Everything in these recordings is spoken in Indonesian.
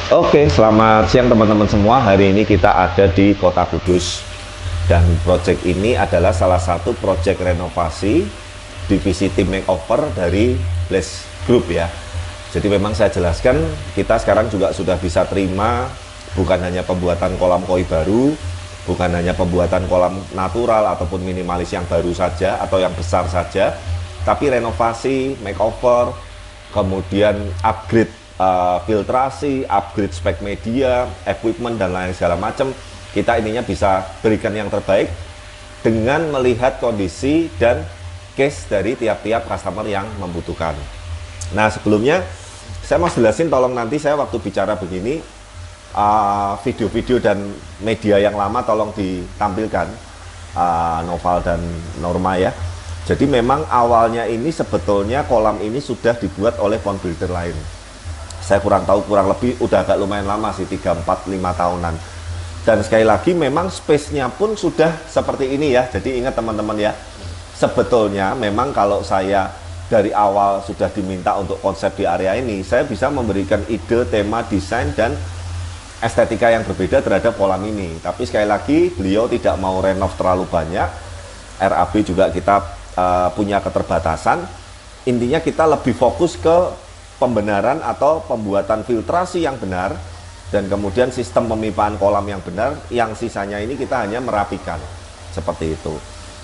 Oke, selamat siang teman-teman semua. Hari ini kita ada di Kota Kudus. Dan project ini adalah salah satu project renovasi divisi tim makeover dari Blaze Group ya. Jadi memang saya jelaskan, kita sekarang juga sudah bisa terima bukan hanya pembuatan kolam koi baru, bukan hanya pembuatan kolam natural ataupun minimalis yang baru saja atau yang besar saja, tapi renovasi, makeover, kemudian upgrade filtrasi, upgrade spek media, equipment dan lain segala macam. Kita ininya bisa berikan yang terbaik dengan melihat kondisi dan case dari tiap-tiap customer yang membutuhkan. Nah, sebelumnya saya mau jelasin, tolong nanti saya waktu bicara begini video-video dan media yang lama tolong ditampilkan, Noval dan Norma ya. Jadi memang awalnya ini sebetulnya kolam ini sudah dibuat oleh pond builder lain. Saya kurang tahu, kurang lebih udah agak lumayan lama sih, 3, 4, 5 tahunan. Dan sekali lagi memang space-nya pun sudah seperti ini ya. Jadi ingat teman-teman ya, sebetulnya memang kalau saya dari awal sudah diminta untuk konsep di area ini, saya bisa memberikan ide, tema, desain, dan estetika yang berbeda terhadap kolam ini. Tapi sekali lagi beliau tidak mau renov terlalu banyak. RAB juga kita punya keterbatasan. Intinya kita lebih fokus ke pembenaran atau pembuatan filtrasi yang benar, dan kemudian sistem pemipaan kolam yang benar. Yang sisanya ini kita hanya merapikan seperti itu.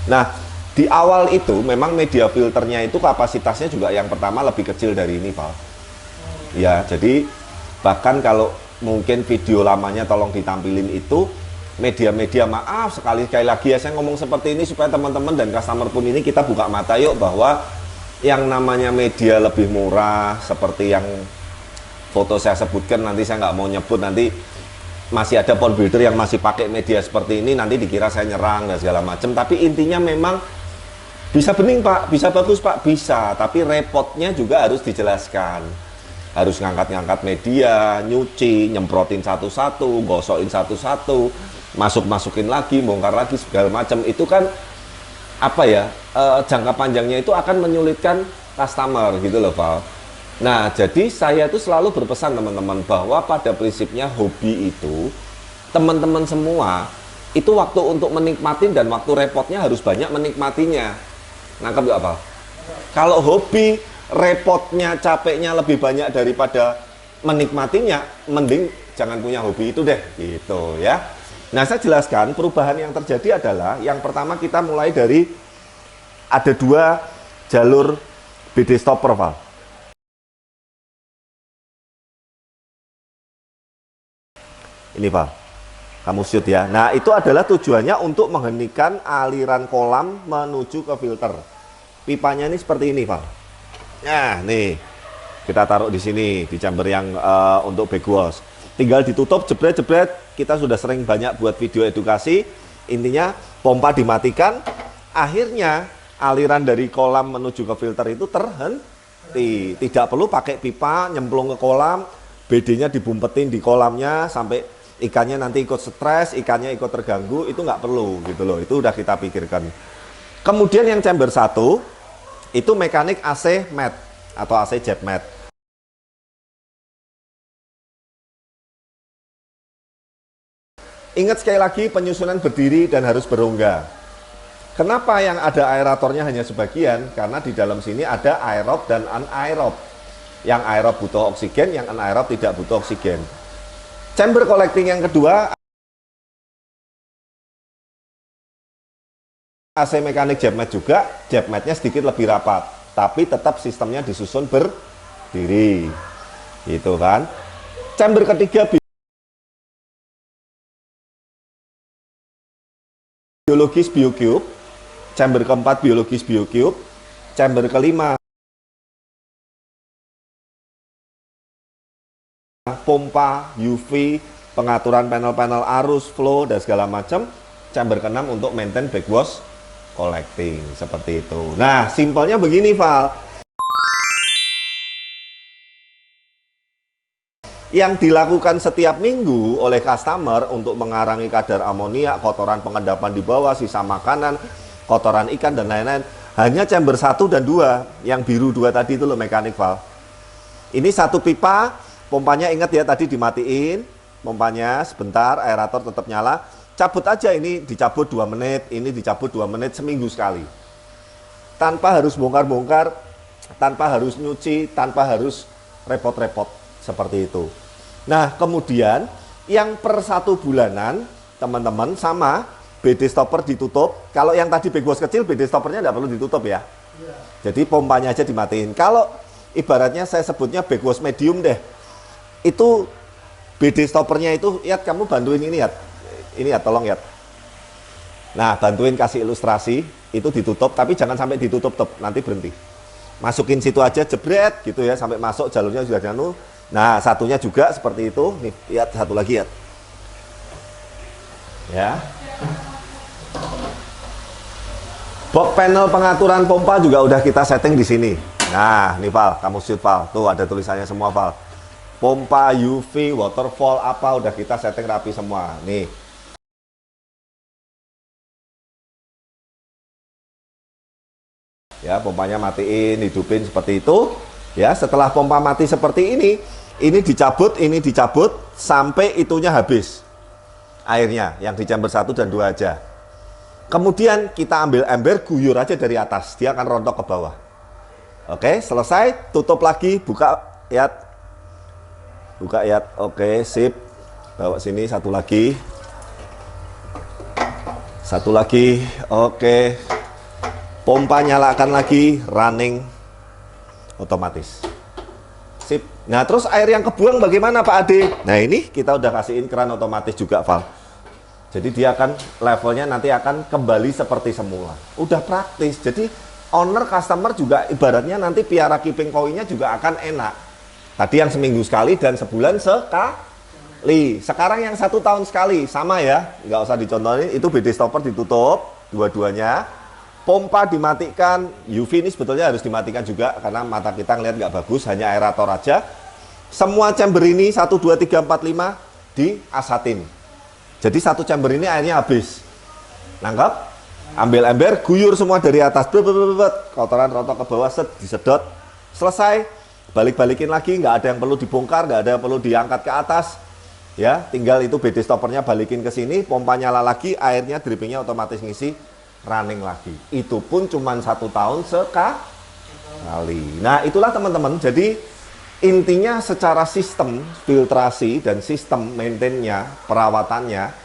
Nah, di awal itu memang media filternya itu kapasitasnya juga yang pertama lebih kecil dari ini, Pak. Ya, jadi bahkan kalau mungkin video lamanya tolong ditampilin itu media-media, maaf sekali lagi ya saya ngomong seperti ini supaya teman-teman dan customer pun ini kita buka mata yuk, bahwa yang namanya media lebih murah seperti yang foto saya sebutkan, nanti saya nggak mau nyebut, nanti masih ada pond builder yang masih pakai media seperti ini, nanti dikira saya nyerang dan segala macam. Tapi intinya memang bisa bening Pak, bisa bagus Pak, bisa, tapi repotnya juga harus dijelaskan. Harus ngangkat-ngangkat media, nyuci, nyemprotin satu-satu, gosokin satu-satu, masukin lagi, bongkar lagi, segala macam. Itu kan apa ya, jangka panjangnya itu akan menyulitkan customer gitu loh Pak. Nah, jadi saya tuh selalu berpesan teman-teman bahwa pada prinsipnya hobi itu teman-teman semua itu waktu untuk menikmatin dan waktu repotnya harus banyak menikmatinya. Nangkep gak Pak? Kalau hobi repotnya, capeknya lebih banyak daripada menikmatinya, mending jangan punya hobi itu deh gitu ya. Nah, saya jelaskan perubahan yang terjadi adalah yang pertama, kita mulai dari ada 2 jalur BD stopper, Val. Ini, Val. Kamu shoot ya. Nah, itu adalah tujuannya untuk menghentikan aliran kolam menuju ke filter. Pipanya ini seperti ini, Val. Nah, nih. Kita taruh di sini, di chamber yang untuk backwash. Tinggal ditutup, jebret-jebret. Kita sudah sering banyak buat video edukasi. Intinya pompa dimatikan, akhirnya aliran dari kolam menuju ke filter itu terhenti. Tidak perlu pakai pipa nyemplung ke kolam, BD-nya dibumpetin di kolamnya sampai ikannya nanti ikut stres, ikannya ikut terganggu. Itu nggak perlu gitu loh. Itu udah kita pikirkan. Kemudian yang chamber 1 itu mekanik AC mat atau AC jet mat. Ingat sekali lagi, penyusunan berdiri dan harus berongga. Kenapa yang ada aeratornya hanya sebagian? Karena di dalam sini ada aerob dan anaerob. Yang aerob butuh oksigen, yang anaerob tidak butuh oksigen. Chamber collecting yang kedua, AC mekanik jetmat juga, jetmatnya sedikit lebih rapat, tapi tetap sistemnya disusun berdiri. Gitu kan. Chamber ketiga, biologis biocube. Chamber keempat, biologis biocube. Chamber kelima, pompa UV, pengaturan panel-panel arus, flow, dan segala macam. Chamber keenam untuk maintain backwash collecting, seperti itu. Nah, simpelnya begini, Val. Yang dilakukan setiap minggu oleh customer untuk mengurangi kadar amonia, kotoran pengendapan di bawah, sisa makanan, kotoran ikan, dan lain-lain, hanya chamber 1 dan 2, yang biru 2 tadi itu loh, mekanik valve. Ini satu pipa pompanya ingat ya tadi dimatiin, pompanya sebentar, aerator tetap nyala. Cabut aja, ini dicabut 2 menit, ini dicabut 2 menit, seminggu sekali. Tanpa harus bongkar-bongkar, tanpa harus nyuci, tanpa harus repot-repot seperti itu. Nah, kemudian yang per 1 bulanan, teman-teman, sama BD stopper ditutup. Kalau yang tadi bag wash kecil, BD stoppernya tidak perlu ditutup ya. Jadi pompanya aja dimatiin. Kalau ibaratnya saya sebutnya bag wash medium deh, itu BD stoppernya itu, Yat, kamu bantuin ini, Yat. Ini ya, tolong Yat. Nah, bantuin kasih ilustrasi, itu ditutup, tapi jangan sampai ditutup, nanti berhenti. Masukin situ aja, jebret gitu ya, sampai masuk jalurnya sudah janu. Nah, satunya juga seperti itu. Nih, lihat satu lagi ya. Ya. Box panel pengaturan pompa juga udah kita setting di sini. Nah, nih Val, kamu shoot Val. Tuh ada tulisannya semua Val. Pompa, UV, waterfall apa udah kita setting rapi semua. Nih. Ya, pompanya matiin, hidupin seperti itu. Ya, setelah pompa mati seperti ini dicabut sampai itunya habis. Airnya yang di chamber 1 dan 2 aja. Kemudian kita ambil ember, guyur aja dari atas, dia akan rontok ke bawah. Oke, selesai, tutup lagi, buka Yat. Buka Yat. Oke, sip. Bawa sini satu lagi. Satu lagi. Oke. Pompa nyalakan lagi, running otomatis. Sip. Nah, terus air yang kebuang bagaimana Pak Ade? Nah, ini kita udah kasihin keran otomatis juga, Val. Jadi dia akan levelnya nanti akan kembali seperti semula. Udah praktis. Jadi owner customer juga ibaratnya nanti piara keeping koinnya juga akan enak. Tadi yang seminggu sekali dan sebulan sekali. Sekarang yang 1 tahun sekali, sama ya. Nggak usah dicontohin, itu BD stopper ditutup dua-duanya. Pompa dimatikan, UV ini sebetulnya harus dimatikan juga karena mata kita ngeliat nggak bagus, hanya aerator aja. Semua chamber ini 1, 2, 3, 4, 5 diasatin. Jadi 1 chamber ini airnya habis. Nangkep? Ambil ember, guyur semua dari atas. Kotoran rontok ke bawah, disedot. Selesai. Balik-balikin lagi, nggak ada yang perlu dibongkar, nggak ada yang perlu diangkat ke atas. Ya, tinggal itu BD stoppernya balikin ke sini, pompa nyala lagi, airnya drippingnya otomatis ngisi, running lagi. Itu pun cuma 1 tahun sekali. Nah, itulah teman-teman. Jadi intinya secara sistem filtrasi dan sistem maintainnya, perawatannya,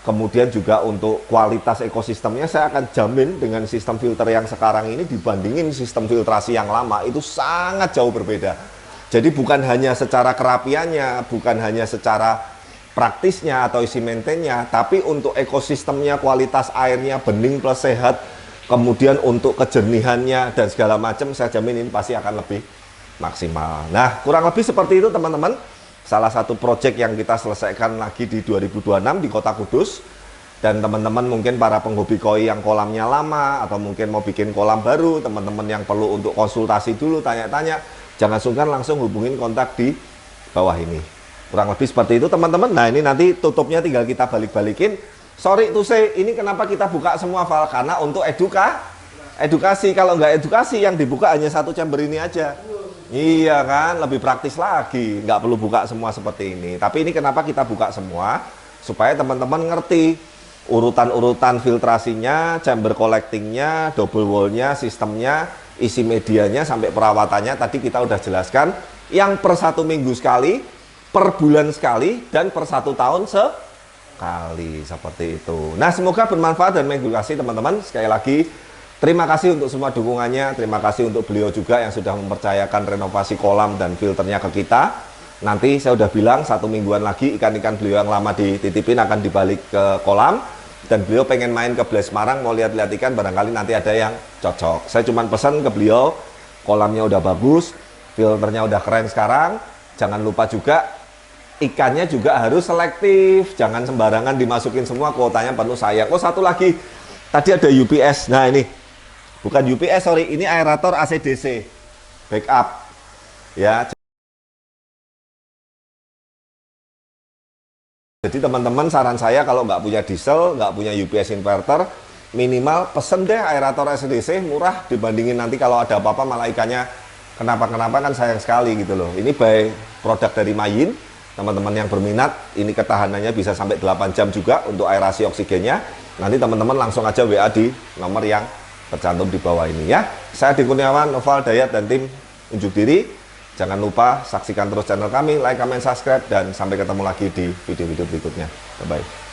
kemudian juga untuk kualitas ekosistemnya, saya akan jamin dengan sistem filter yang sekarang ini dibandingin sistem filtrasi yang lama itu sangat jauh berbeda. Jadi bukan hanya secara kerapiannya, bukan hanya secara praktisnya atau isi maintainnya, tapi untuk ekosistemnya, kualitas airnya, bening plus sehat, kemudian untuk kejernihannya dan segala macam, saya jamin ini pasti akan lebih maksimal. Nah, kurang lebih seperti itu teman-teman. Salah satu proyek yang kita selesaikan lagi di 2026 di Kota Kudus. Dan teman-teman mungkin para penghobi koi yang kolamnya lama atau mungkin mau bikin kolam baru, teman-teman yang perlu untuk konsultasi dulu, tanya-tanya, jangan sungkan langsung hubungin kontak di bawah ini. Kurang lebih seperti itu teman-teman. Nah, ini nanti tutupnya tinggal kita balik-balikin. Sorry to say, ini kenapa kita buka semua Val? Karena untuk edukasi. Kalau nggak edukasi, yang dibuka hanya 1 chamber ini aja. Iya kan, lebih praktis lagi, nggak perlu buka semua seperti ini. Tapi ini kenapa kita buka semua, supaya teman-teman ngerti urutan-urutan filtrasinya, chamber collectingnya, double wallnya, sistemnya, isi medianya, sampai perawatannya. Tadi kita udah jelaskan, yang per 1 minggu sekali, per bulan sekali, dan per 1 tahun sekali, seperti itu. Nah, semoga bermanfaat dan mengedukasi teman-teman. Sekali lagi, terima kasih untuk semua dukungannya, terima kasih untuk beliau juga yang sudah mempercayakan renovasi kolam dan filternya ke kita. Nanti saya udah bilang 1 mingguan lagi ikan-ikan beliau yang lama dititipin akan dibalik ke kolam. Dan beliau pengen main ke Blaze Semarang, mau lihat-lihat ikan, barangkali nanti ada yang cocok. Saya cuma pesan ke beliau, kolamnya udah bagus, filternya udah keren sekarang. Jangan lupa juga, ikannya juga harus selektif, jangan sembarangan dimasukin semua, kuotanya penuh sayang. Oh, satu lagi, tadi ada UPS, nah ini. Bukan UPS, sorry, ini aerator AC/DC backup ya. Jadi teman-teman, saran saya kalau nggak punya diesel, nggak punya UPS inverter, minimal pesen deh aerator AC/DC, murah dibandingin nanti kalau ada apa-apa malah ikannya kenapa-kenapa kan sayang sekali gitu loh. Ini by produk dari Mayin. Teman-teman yang berminat, ini ketahanannya bisa sampai 8 jam juga untuk aerasi oksigennya. Nanti teman-teman langsung aja WA di nomor yang tercantum di bawah ini ya. Saya Adi Kurniawan, Noval Dayat dan tim unjuk diri. Jangan lupa saksikan terus channel kami, like, comment, subscribe, dan sampai ketemu lagi di video-video berikutnya. Bye-bye.